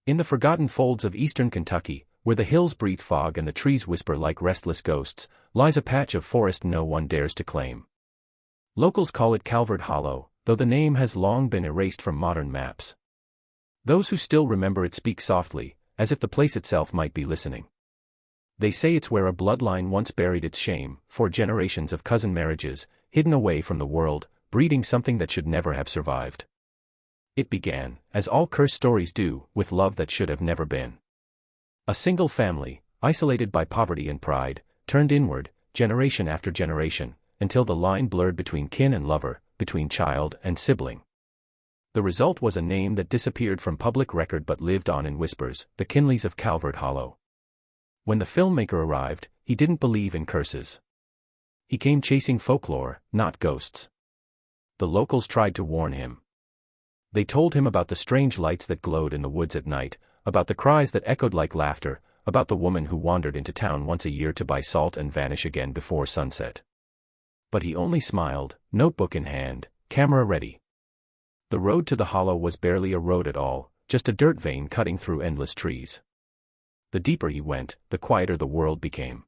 In the forgotten folds of eastern Kentucky, where the hills breathe fog and the trees whisper like restless ghosts, lies a patch of forest no one dares to claim. Locals call it Calvert Hollow, though the name has long been erased from modern maps. Those who still remember it speak softly, as if the place itself might be listening. They say it's where a bloodline once buried its shame, for generations of cousin marriages, hidden away from the world, breeding something that should never have survived. It began, as all cursed stories do, with love that should have never been. A single family, isolated by poverty and pride, turned inward, generation after generation, until the line blurred between kin and lover, between child and sibling. The result was a name that disappeared from public record but lived on in whispers, the Kinleys of Calvert Hollow. When the filmmaker arrived, he didn't believe in curses. He came chasing folklore, not ghosts. The locals tried to warn him. They told him about the strange lights that glowed in the woods at night, about the cries that echoed like laughter, about the woman who wandered into town once a year to buy salt and vanish again before sunset. But he only smiled, notebook in hand, camera ready. The road to the hollow was barely a road at all, just a dirt vein cutting through endless trees. The deeper he went, the quieter the world became.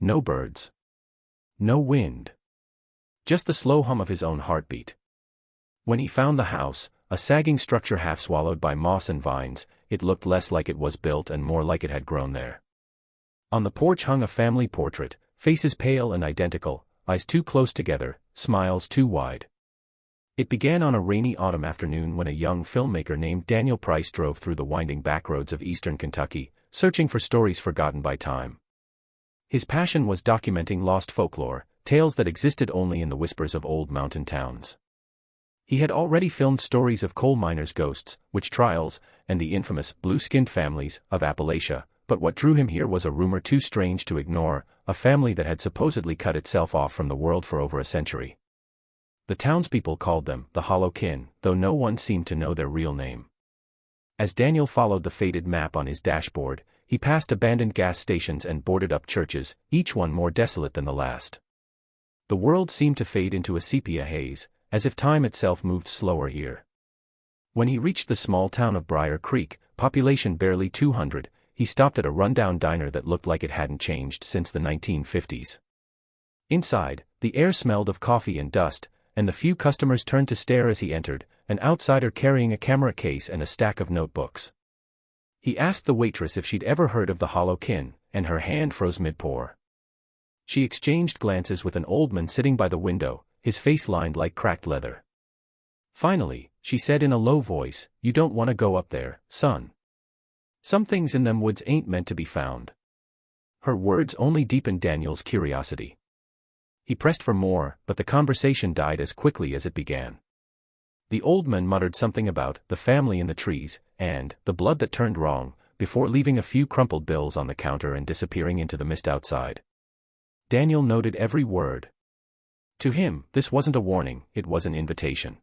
No birds. No wind. Just the slow hum of his own heartbeat. When he found the house, a sagging structure half swallowed by moss and vines, it looked less like it was built and more like it had grown there. On the porch hung a family portrait, faces pale and identical, eyes too close together, smiles too wide. It began on a rainy autumn afternoon when a young filmmaker named Daniel Price drove through the winding backroads of eastern Kentucky, searching for stories forgotten by time. His passion was documenting lost folklore, tales that existed only in the whispers of old mountain towns. He had already filmed stories of coal miners' ghosts, witch trials, and the infamous blue-skinned families of Appalachia, but what drew him here was a rumor too strange to ignore, a family that had supposedly cut itself off from the world for over a century. The townspeople called them the Hollow Kin, though no one seemed to know their real name. As Daniel followed the faded map on his dashboard, he passed abandoned gas stations and boarded-up churches, each one more desolate than the last. The world seemed to fade into a sepia haze, as if time itself moved slower here. When he reached the small town of Briar Creek, population barely 200, he stopped at a rundown diner that looked like it hadn't changed since the 1950s. Inside, the air smelled of coffee and dust, and the few customers turned to stare as he entered, an outsider carrying a camera case and a stack of notebooks. He asked the waitress if she'd ever heard of the Hollow Kin, and her hand froze mid-pour. She exchanged glances with an old man sitting by the window, his face lined like cracked leather. Finally, she said in a low voice, "You don't want to go up there, son. Some things in them woods ain't meant to be found." Her words only deepened Daniel's curiosity. He pressed for more, but the conversation died as quickly as it began. The old man muttered something about the family in the trees, and the blood that turned wrong, before leaving a few crumpled bills on the counter and disappearing into the mist outside. Daniel noted every word. To him, this wasn't a warning, it was an invitation.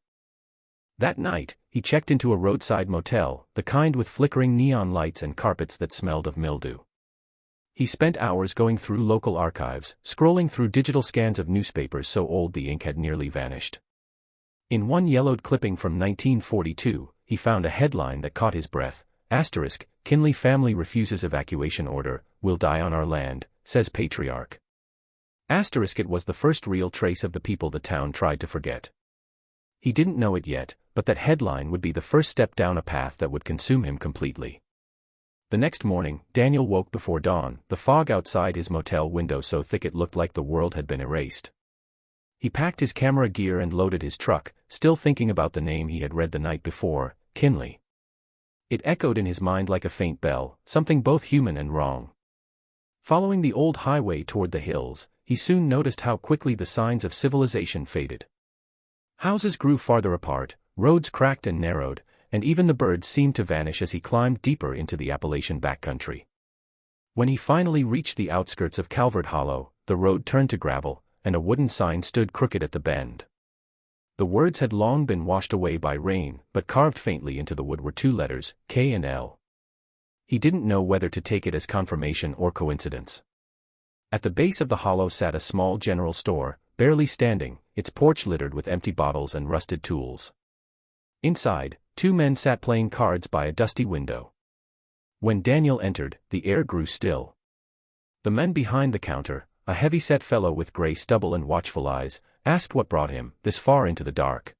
That night, he checked into a roadside motel, the kind with flickering neon lights and carpets that smelled of mildew. He spent hours going through local archives, scrolling through digital scans of newspapers so old the ink had nearly vanished. In one yellowed clipping from 1942, he found a headline that caught his breath, *, Kinley family refuses evacuation order, will die on our land, says patriarch. It was the first real trace of the people the town tried to forget. He didn't know it yet, but that headline would be the first step down a path that would consume him completely. The next morning, Daniel woke before dawn, the fog outside his motel window so thick it looked like the world had been erased. He packed his camera gear and loaded his truck, still thinking about the name he had read the night before, Kinley. It echoed in his mind like a faint bell, something both human and wrong. Following the old highway toward the hills, he soon noticed how quickly the signs of civilization faded. Houses grew farther apart, roads cracked and narrowed, and even the birds seemed to vanish as he climbed deeper into the Appalachian backcountry. When he finally reached the outskirts of Calvert Hollow, the road turned to gravel, and a wooden sign stood crooked at the bend. The words had long been washed away by rain, but carved faintly into the wood were two letters, K and L. He didn't know whether to take it as confirmation or coincidence. At the base of the hollow sat a small general store, barely standing, its porch littered with empty bottles and rusted tools. Inside, two men sat playing cards by a dusty window. When Daniel entered, the air grew still. The man behind the counter, a heavy-set fellow with gray stubble and watchful eyes, asked what brought him this far into the dark.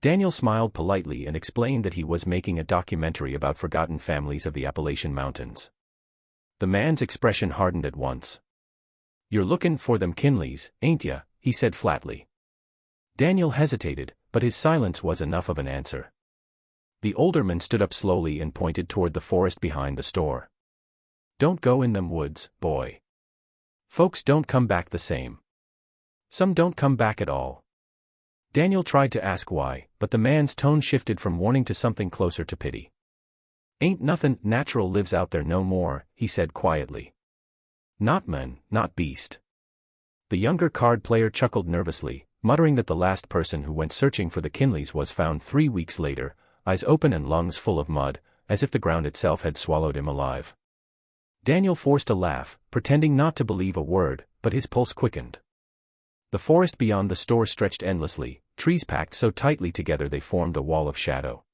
Daniel smiled politely and explained that he was making a documentary about forgotten families of the Appalachian Mountains. The man's expression hardened at once. "You're lookin' for them Kinleys, ain't ya?" he said flatly. Daniel hesitated, but his silence was enough of an answer. The older man stood up slowly and pointed toward the forest behind the store. "Don't go in them woods, boy. Folks don't come back the same. Some don't come back at all." Daniel tried to ask why, but the man's tone shifted from warning to something closer to pity. "Ain't nothin' natural lives out there no more," he said quietly. "Not man, not beast." The younger card player chuckled nervously, muttering that the last person who went searching for the Kinleys was found 3 weeks later, eyes open and lungs full of mud, as if the ground itself had swallowed him alive. Daniel forced a laugh, pretending not to believe a word, but his pulse quickened. The forest beyond the store stretched endlessly, trees packed so tightly together they formed a wall of shadow.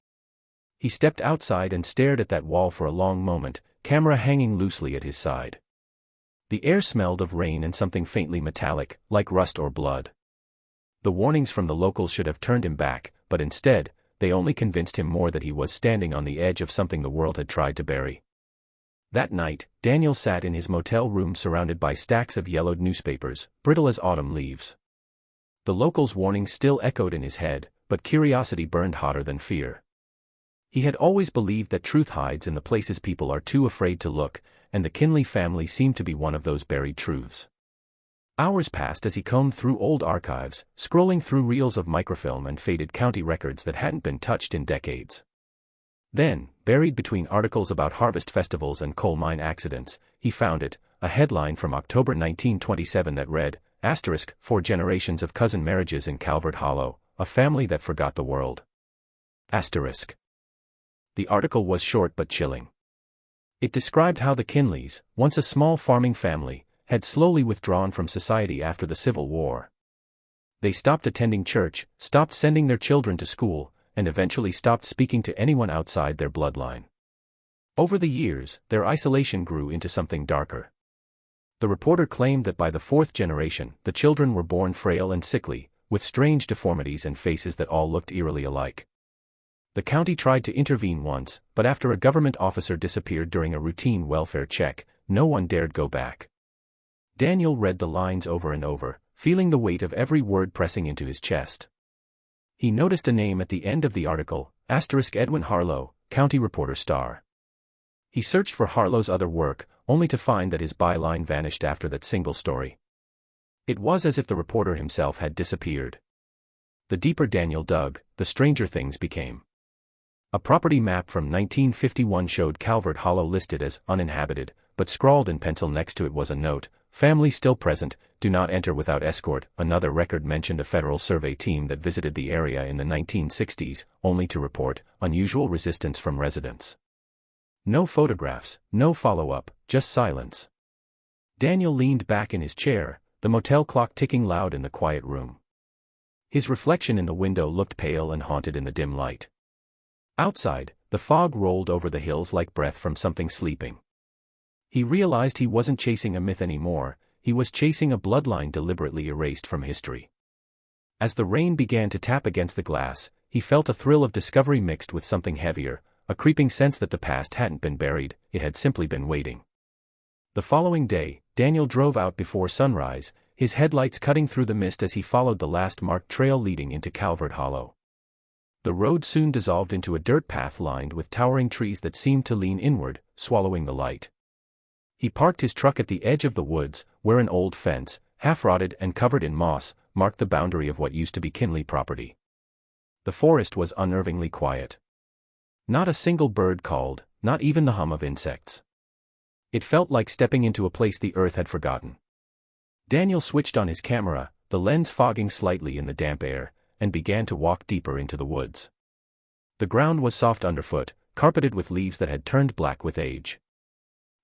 He stepped outside and stared at that wall for a long moment, camera hanging loosely at his side. The air smelled of rain and something faintly metallic, like rust or blood. The warnings from the locals should have turned him back, but instead, they only convinced him more that he was standing on the edge of something the world had tried to bury. That night, Daniel sat in his motel room surrounded by stacks of yellowed newspapers, brittle as autumn leaves. The locals' warnings still echoed in his head, but curiosity burned hotter than fear. He had always believed that truth hides in the places people are too afraid to look, and the Kinley family seemed to be one of those buried truths. Hours passed as he combed through old archives, scrolling through reels of microfilm and faded county records that hadn't been touched in decades. Then, buried between articles about harvest festivals and coal mine accidents, he found it, a headline from October 1927 that read, "4 generations of cousin marriages in Calvert Hollow, a family that forgot the world." The article was short but chilling. It described how the Kinleys, once a small farming family, had slowly withdrawn from society after the Civil War. They stopped attending church, stopped sending their children to school, and eventually stopped speaking to anyone outside their bloodline. Over the years, their isolation grew into something darker. The reporter claimed that by the 4th generation, the children were born frail and sickly, with strange deformities and faces that all looked eerily alike. The county tried to intervene once, but after a government officer disappeared during a routine welfare check, no one dared go back. Daniel read the lines over and over, feeling the weight of every word pressing into his chest. He noticed a name at the end of the article, Edwin Harlow, County Reporter Star. He searched for Harlow's other work, only to find that his byline vanished after that single story. It was as if the reporter himself had disappeared. The deeper Daniel dug, the stranger things became. A property map from 1951 showed Calvert Hollow listed as uninhabited, but scrawled in pencil next to it was a note, "Family still present, do not enter without escort." Another record mentioned a federal survey team that visited the area in the 1960s, only to report unusual resistance from residents. No photographs, no follow-up, just silence. Daniel leaned back in his chair, the motel clock ticking loud in the quiet room. His reflection in the window looked pale and haunted in the dim light. Outside, the fog rolled over the hills like breath from something sleeping. He realized he wasn't chasing a myth anymore, he was chasing a bloodline deliberately erased from history. As the rain began to tap against the glass, he felt a thrill of discovery mixed with something heavier, a creeping sense that the past hadn't been buried, it had simply been waiting. The following day, Daniel drove out before sunrise, his headlights cutting through the mist as he followed the last marked trail leading into Calvert Hollow. The road soon dissolved into a dirt path lined with towering trees that seemed to lean inward, swallowing the light. He parked his truck at the edge of the woods, where an old fence, half-rotted and covered in moss, marked the boundary of what used to be Kinley property. The forest was unnervingly quiet. Not a single bird called, not even the hum of insects. It felt like stepping into a place the earth had forgotten. Daniel switched on his camera, the lens fogging slightly in the damp air, and began to walk deeper into the woods. The ground was soft underfoot, carpeted with leaves that had turned black with age.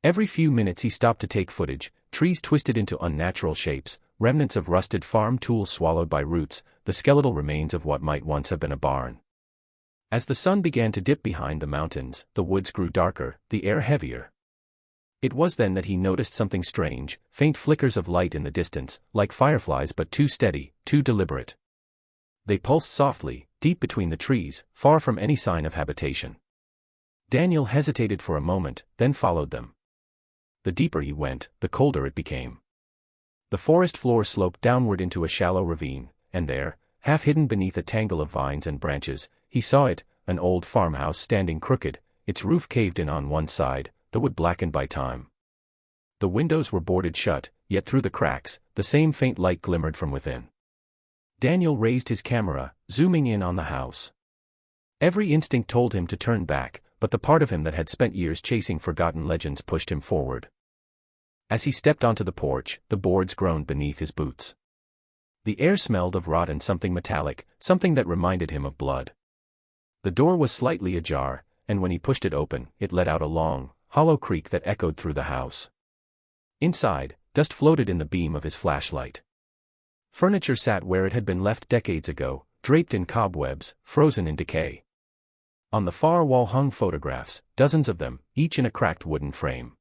Every few minutes he stopped to take footage, trees twisted into unnatural shapes, remnants of rusted farm tools swallowed by roots, the skeletal remains of what might once have been a barn. As the sun began to dip behind the mountains, the woods grew darker, the air heavier. It was then that he noticed something strange, faint flickers of light in the distance, like fireflies but too steady, too deliberate. They pulsed softly, deep between the trees, far from any sign of habitation. Daniel hesitated for a moment, then followed them. The deeper he went, the colder it became. The forest floor sloped downward into a shallow ravine, and there, half hidden beneath a tangle of vines and branches, he saw it, an old farmhouse standing crooked, its roof caved in on one side, the wood blackened by time. The windows were boarded shut, yet through the cracks, the same faint light glimmered from within. Daniel raised his camera, zooming in on the house. Every instinct told him to turn back, but the part of him that had spent years chasing forgotten legends pushed him forward. As he stepped onto the porch, the boards groaned beneath his boots. The air smelled of rot and something metallic, something that reminded him of blood. The door was slightly ajar, and when he pushed it open, it let out a long, hollow creak that echoed through the house. Inside, dust floated in the beam of his flashlight. Furniture sat where it had been left decades ago, draped in cobwebs, frozen in decay. On the far wall hung photographs, dozens of them, each in a cracked wooden frame.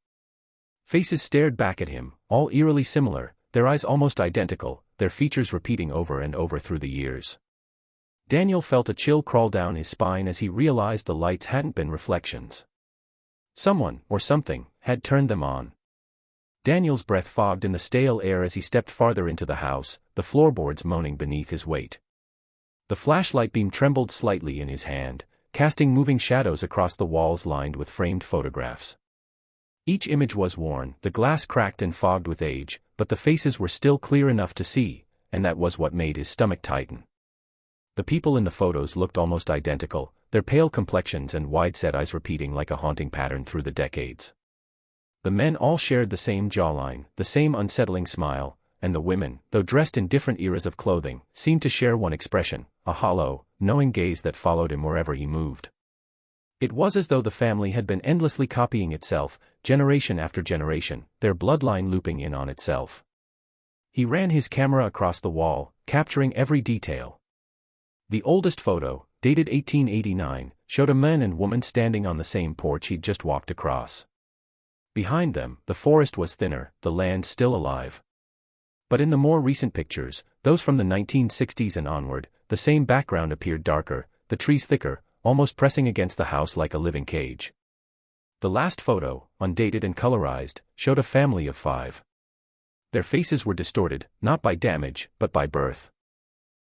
Faces stared back at him, all eerily similar, their eyes almost identical, their features repeating over and over through the years. Daniel felt a chill crawl down his spine as he realized the lights hadn't been reflections. Someone, or something, had turned them on. Daniel's breath fogged in the stale air as he stepped farther into the house, the floorboards moaning beneath his weight. The flashlight beam trembled slightly in his hand, casting moving shadows across the walls lined with framed photographs. Each image was worn, the glass cracked and fogged with age, but the faces were still clear enough to see, and that was what made his stomach tighten. The people in the photos looked almost identical, their pale complexions and wide-set eyes repeating like a haunting pattern through the decades. The men all shared the same jawline, the same unsettling smile, and the women, though dressed in different eras of clothing, seemed to share one expression, a hollow, knowing gaze that followed him wherever he moved. It was as though the family had been endlessly copying itself, generation after generation, their bloodline looping in on itself. He ran his camera across the wall, capturing every detail. The oldest photo, dated 1889, showed a man and woman standing on the same porch he'd just walked across. Behind them, the forest was thinner, the land still alive. But in the more recent pictures, those from the 1960s and onward, the same background appeared darker, the trees thicker, almost pressing against the house like a living cage. The last photo, undated and colorized, showed a family of 5. Their faces were distorted, not by damage, but by birth.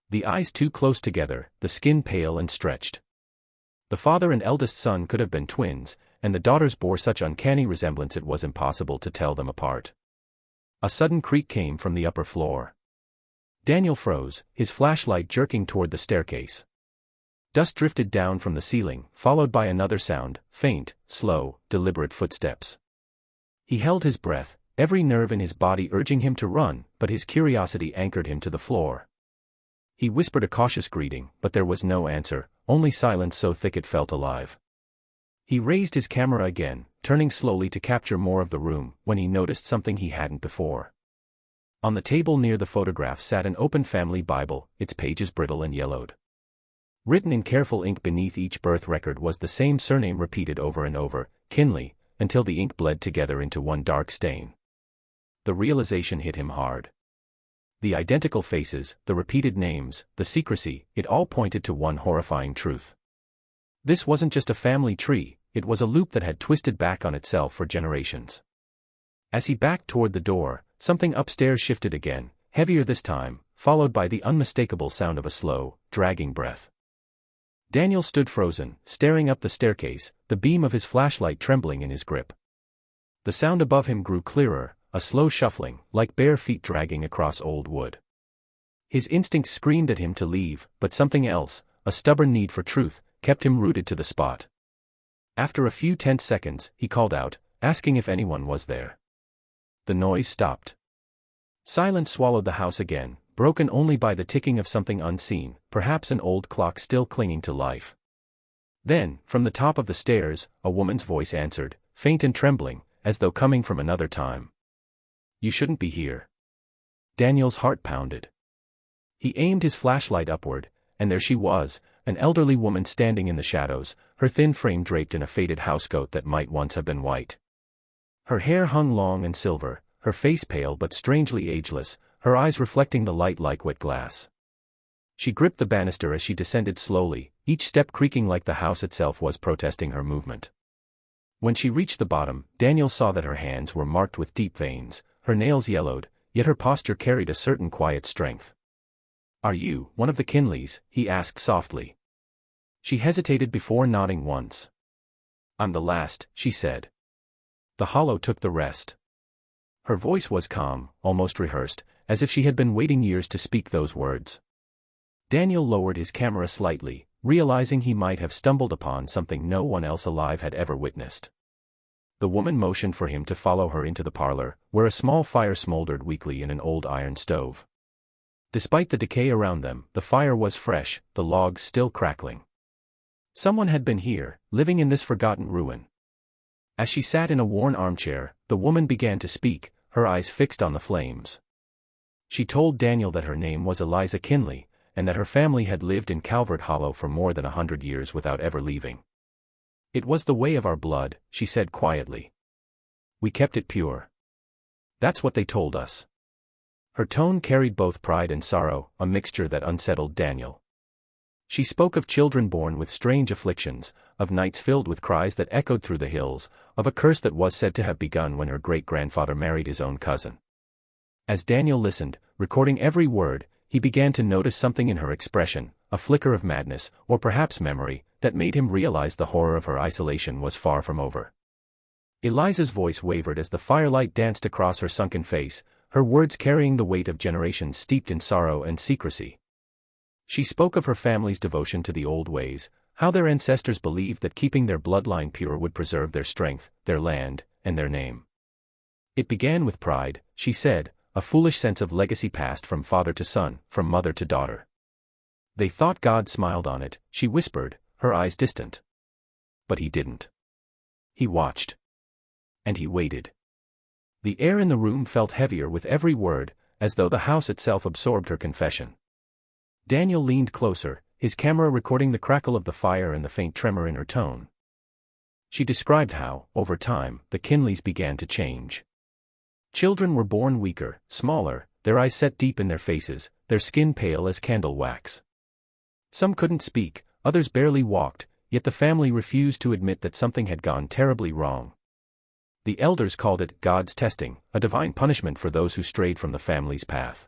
The eyes too close together, the skin pale and stretched. The father and eldest son could have been twins, and the daughters bore such uncanny resemblance it was impossible to tell them apart. A sudden creak came from the upper floor. Daniel froze, his flashlight jerking toward the staircase. Dust drifted down from the ceiling, followed by another sound, faint, slow, deliberate footsteps. He held his breath, every nerve in his body urging him to run, but his curiosity anchored him to the floor. He whispered a cautious greeting, but there was no answer, only silence so thick it felt alive. He raised his camera again, turning slowly to capture more of the room, when he noticed something he hadn't before. On the table near the photograph sat an open family Bible, its pages brittle and yellowed. Written in careful ink beneath each birth record was the same surname repeated over and over, Kinley, until the ink bled together into one dark stain. The realization hit him hard. The identical faces, the repeated names, the secrecy, it all pointed to one horrifying truth. This wasn't just a family tree, it was a loop that had twisted back on itself for generations. As he backed toward the door, something upstairs shifted again, heavier this time, followed by the unmistakable sound of a slow, dragging breath. Daniel stood frozen, staring up the staircase, the beam of his flashlight trembling in his grip. The sound above him grew clearer, a slow shuffling, like bare feet dragging across old wood. His instincts screamed at him to leave, but something else, a stubborn need for truth, kept him rooted to the spot. After a few tense seconds, he called out, asking if anyone was there. The noise stopped. Silence swallowed the house again, broken only by the ticking of something unseen, perhaps an old clock still clinging to life. Then, from the top of the stairs, a woman's voice answered, faint and trembling, as though coming from another time. "You shouldn't be here." Daniel's heart pounded. He aimed his flashlight upward, and there she was, an elderly woman standing in the shadows, her thin frame draped in a faded housecoat that might once have been white. Her hair hung long and silver, her face pale but strangely ageless, her eyes reflecting the light like wet glass. She gripped the banister as she descended slowly, each step creaking like the house itself was protesting her movement. When she reached the bottom, Daniel saw that her hands were marked with deep veins, her nails yellowed, yet her posture carried a certain quiet strength. "Are you one of the Kinleys?" he asked softly. She hesitated before nodding once. "I'm the last," she said. The hollow took the rest. Her voice was calm, almost rehearsed, as if she had been waiting years to speak those words. Daniel lowered his camera slightly, realizing he might have stumbled upon something no one else alive had ever witnessed. The woman motioned for him to follow her into the parlor, where a small fire smoldered weakly in an old iron stove. Despite the decay around them, the fire was fresh, the logs still crackling. Someone had been here, living in this forgotten ruin. As she sat in a worn armchair, the woman began to speak, her eyes fixed on the flames. She told Daniel that her name was Eliza Kinley, and that her family had lived in Calvert Hollow for more than 100 years without ever leaving. "It was the way of our blood," she said quietly. "We kept it pure. That's what they told us." Her tone carried both pride and sorrow, a mixture that unsettled Daniel. She spoke of children born with strange afflictions, of nights filled with cries that echoed through the hills, of a curse that was said to have begun when her great-grandfather married his own cousin. As Daniel listened, recording every word, he began to notice something in her expression, a flicker of madness, or perhaps memory, that made him realize the horror of her isolation was far from over. Eliza's voice wavered as the firelight danced across her sunken face, her words carrying the weight of generations steeped in sorrow and secrecy. She spoke of her family's devotion to the old ways, how their ancestors believed that keeping their bloodline pure would preserve their strength, their land, and their name. "It began with pride," she said, "a foolish sense of legacy passed from father to son, from mother to daughter. They thought God smiled on it," she whispered, her eyes distant. But he didn't. He watched. And he waited. The air in the room felt heavier with every word, as though the house itself absorbed her confession. Daniel leaned closer, his camera recording the crackle of the fire and the faint tremor in her tone. She described how, over time, the Kinleys began to change. Children were born weaker, smaller, their eyes set deep in their faces, their skin pale as candle wax. Some couldn't speak, others barely walked, yet the family refused to admit that something had gone terribly wrong. The elders called it God's testing, a divine punishment for those who strayed from the family's path.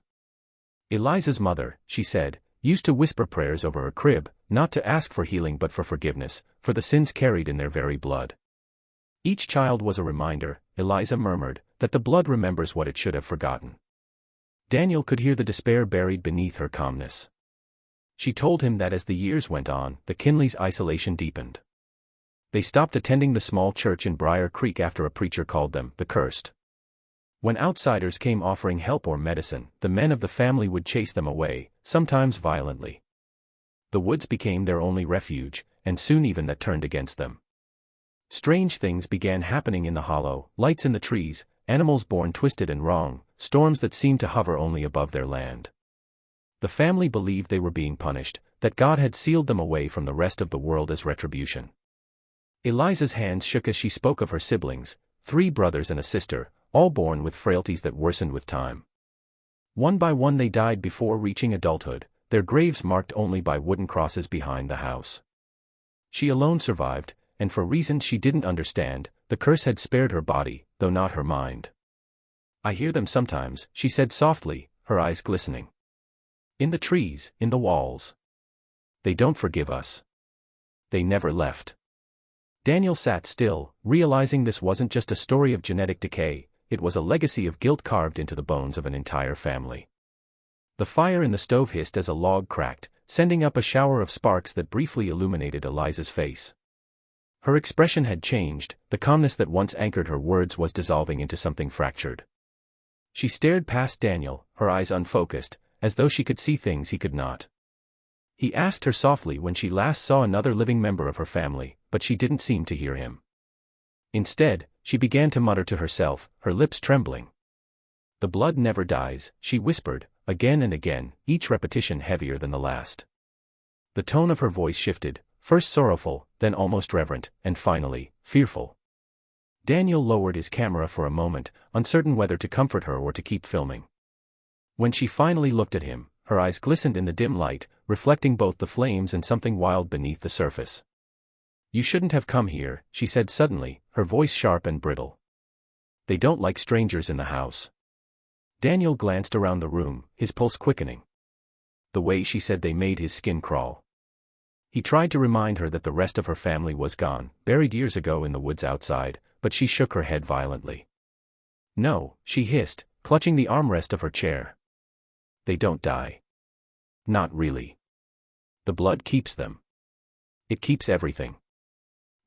Eliza's mother, she said, used to whisper prayers over her crib, not to ask for healing but for forgiveness, for the sins carried in their very blood. Each child was a reminder, Eliza murmured, that the blood remembers what it should have forgotten. Daniel could hear the despair buried beneath her calmness. She told him that as the years went on, the Kinleys' isolation deepened. They stopped attending the small church in Briar Creek after a preacher called them the cursed. When outsiders came offering help or medicine, the men of the family would chase them away, sometimes violently. The woods became their only refuge, and soon even that turned against them. Strange things began happening in the hollow, lights in the trees, animals born twisted and wrong, storms that seemed to hover only above their land. The family believed they were being punished, that God had sealed them away from the rest of the world as retribution. Eliza's hands shook as she spoke of her siblings, 3 brothers and a sister, all born with frailties that worsened with time. One by one they died before reaching adulthood, their graves marked only by wooden crosses behind the house. She alone survived, and for reasons she didn't understand, the curse had spared her body, though not her mind. "I hear them sometimes," she said softly, her eyes glistening. "In the trees, in the walls. They don't forgive us. They never left." Daniel sat still, realizing this wasn't just a story of genetic decay, it was a legacy of guilt carved into the bones of an entire family. The fire in the stove hissed as a log cracked, sending up a shower of sparks that briefly illuminated Eliza's face. Her expression had changed, the calmness that once anchored her words was dissolving into something fractured. She stared past Daniel, her eyes unfocused, as though she could see things he could not. He asked her softly when she last saw another living member of her family, but she didn't seem to hear him. Instead, she began to mutter to herself, her lips trembling. "The blood never dies," she whispered, again and again, each repetition heavier than the last. The tone of her voice shifted, first sorrowful, then almost reverent, and finally, fearful. Daniel lowered his camera for a moment, uncertain whether to comfort her or to keep filming. When she finally looked at him, her eyes glistened in the dim light, reflecting both the flames and something wild beneath the surface. "You shouldn't have come here," she said suddenly, her voice sharp and brittle. "They don't like strangers in the house." Daniel glanced around the room, his pulse quickening. The way she said they made his skin crawl. He tried to remind her that the rest of her family was gone, buried years ago in the woods outside, but she shook her head violently. "No," she hissed, clutching the armrest of her chair. "They don't die. Not really. The blood keeps them. It keeps everything."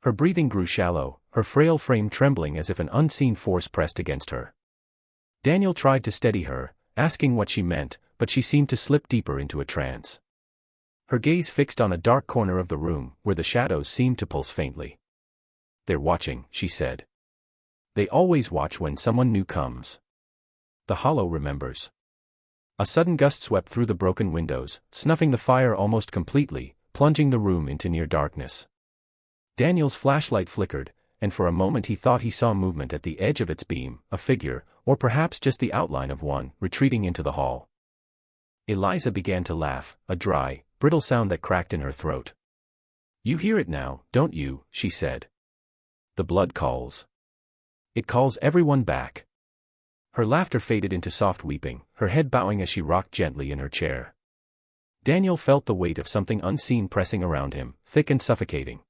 Her breathing grew shallow, her frail frame trembling as if an unseen force pressed against her. Daniel tried to steady her, asking what she meant, but she seemed to slip deeper into a trance. Her gaze fixed on a dark corner of the room, where the shadows seemed to pulse faintly. "They're watching," she said. "They always watch when someone new comes. The Hollow remembers." A sudden gust swept through the broken windows, snuffing the fire almost completely, plunging the room into near darkness. Daniel's flashlight flickered, and for a moment he thought he saw movement at the edge of its beam, a figure, or perhaps just the outline of one, retreating into the hall. Eliza began to laugh, a dry, brittle sound that cracked in her throat. "You hear it now, don't you?" she said. "The blood calls. It calls everyone back." Her laughter faded into soft weeping, her head bowing as she rocked gently in her chair. Daniel felt the weight of something unseen pressing around him, thick and suffocating.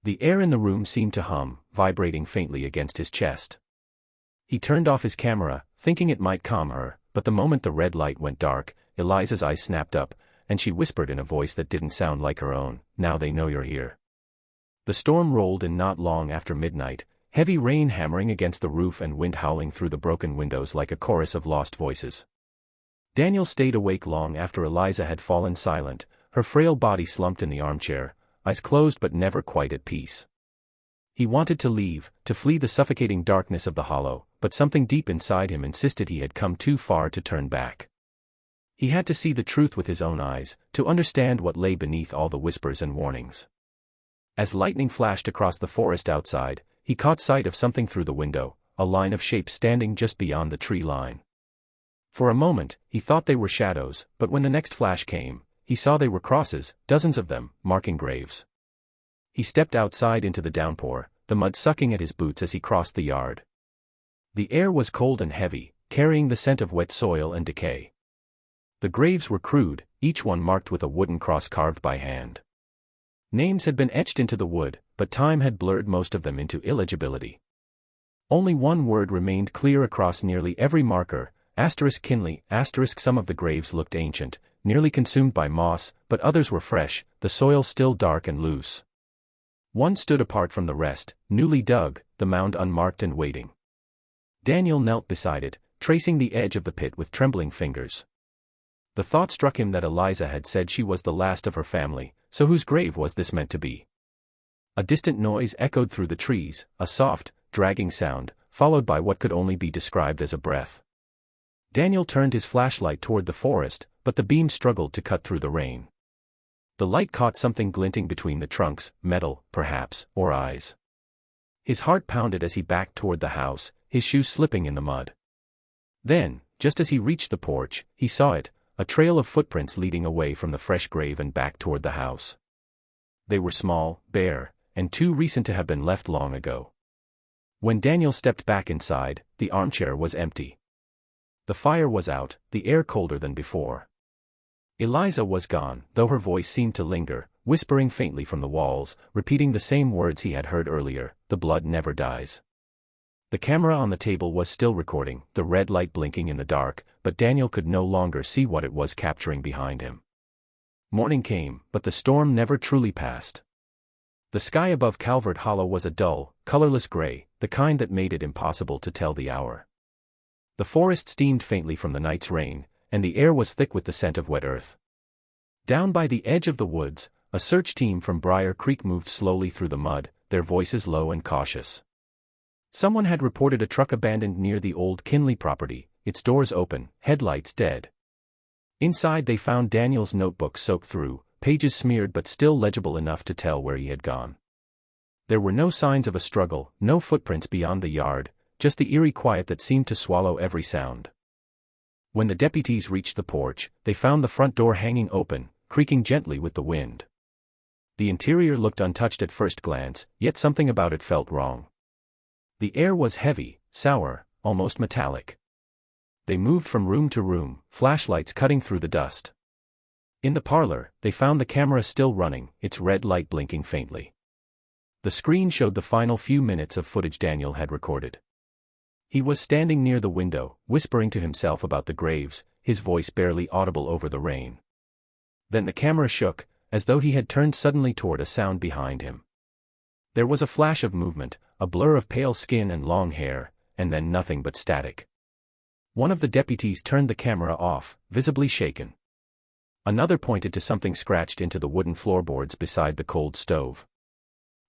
The air in the room seemed to hum, vibrating faintly against his chest. He turned off his camera, thinking it might calm her, but the moment the red light went dark, Eliza's eyes snapped up, and she whispered in a voice that didn't sound like her own, "Now they know you're here." The storm rolled in not long after midnight, heavy rain hammering against the roof and wind howling through the broken windows like a chorus of lost voices. Daniel stayed awake long after Eliza had fallen silent, her frail body slumped in the armchair, eyes closed but never quite at peace. He wanted to leave, to flee the suffocating darkness of the Hollow, but something deep inside him insisted he had come too far to turn back. He had to see the truth with his own eyes, to understand what lay beneath all the whispers and warnings. As lightning flashed across the forest outside, he caught sight of something through the window, a line of shapes standing just beyond the tree line. For a moment, he thought they were shadows, but when the next flash came, he saw they were crosses, dozens of them, marking graves. He stepped outside into the downpour, the mud sucking at his boots as he crossed the yard. The air was cold and heavy, carrying the scent of wet soil and decay. The graves were crude, each one marked with a wooden cross carved by hand. Names had been etched into the wood, but time had blurred most of them into illegibility. Only one word remained clear across nearly every marker, *Kinley*. Some of the graves looked ancient, nearly consumed by moss, but others were fresh, the soil still dark and loose. One stood apart from the rest, newly dug, the mound unmarked and waiting. Daniel knelt beside it, tracing the edge of the pit with trembling fingers. The thought struck him that Eliza had said she was the last of her family, so whose grave was this meant to be? A distant noise echoed through the trees, a soft, dragging sound, followed by what could only be described as a breath. Daniel turned his flashlight toward the forest, but the beam struggled to cut through the rain. The light caught something glinting between the trunks, metal, perhaps, or eyes. His heart pounded as he backed toward the house, his shoes slipping in the mud. Then, just as he reached the porch, he saw it, a trail of footprints leading away from the fresh grave and back toward the house. They were small, bare, and too recent to have been left long ago. When Daniel stepped back inside, the armchair was empty. The fire was out, the air colder than before. Eliza was gone, though her voice seemed to linger, whispering faintly from the walls, repeating the same words he had heard earlier, "The blood never dies." The camera on the table was still recording, the red light blinking in the dark, but Daniel could no longer see what it was capturing behind him. Morning came, but the storm never truly passed. The sky above Calvert Hollow was a dull, colorless gray, the kind that made it impossible to tell the hour. The forest steamed faintly from the night's rain, and the air was thick with the scent of wet earth. Down by the edge of the woods, a search team from Briar Creek moved slowly through the mud, their voices low and cautious. Someone had reported a truck abandoned near the old Kinley property, its doors open, headlights dead. Inside they found Daniel's notebook soaked through, pages smeared but still legible enough to tell where he had gone. There were no signs of a struggle, no footprints beyond the yard, just the eerie quiet that seemed to swallow every sound. When the deputies reached the porch, they found the front door hanging open, creaking gently with the wind. The interior looked untouched at first glance, yet something about it felt wrong. The air was heavy, sour, almost metallic. They moved from room to room, flashlights cutting through the dust. In the parlor, they found the camera still running, its red light blinking faintly. The screen showed the final few minutes of footage Daniel had recorded. He was standing near the window, whispering to himself about the graves, his voice barely audible over the rain. Then the camera shook, as though he had turned suddenly toward a sound behind him. There was a flash of movement, a blur of pale skin and long hair, and then nothing but static. One of the deputies turned the camera off, visibly shaken. Another pointed to something scratched into the wooden floorboards beside the cold stove.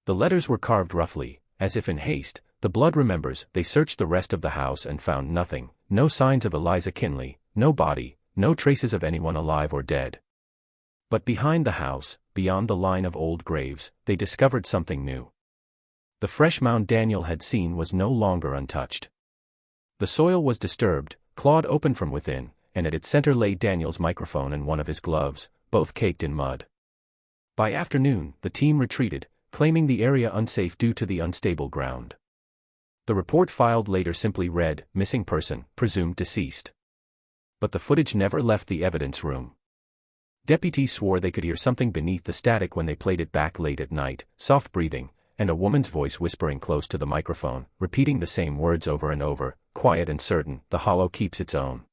The letters were carved roughly, as if in haste, "The blood remembers." They searched the rest of the house and found nothing, no signs of Eliza Kinley, no body, no traces of anyone alive or dead. But behind the house, beyond the line of old graves, they discovered something new. The fresh mound Daniel had seen was no longer untouched. The soil was disturbed, clawed open from within, and at its center lay Daniel's microphone and one of his gloves, both caked in mud. By afternoon, the team retreated, claiming the area unsafe due to the unstable ground. The report filed later simply read, "Missing person, presumed deceased." But the footage never left the evidence room. Deputies swore they could hear something beneath the static when they played it back late at night, soft breathing, and a woman's voice whispering close to the microphone, repeating the same words over and over, quiet and certain, "The hollow keeps its own."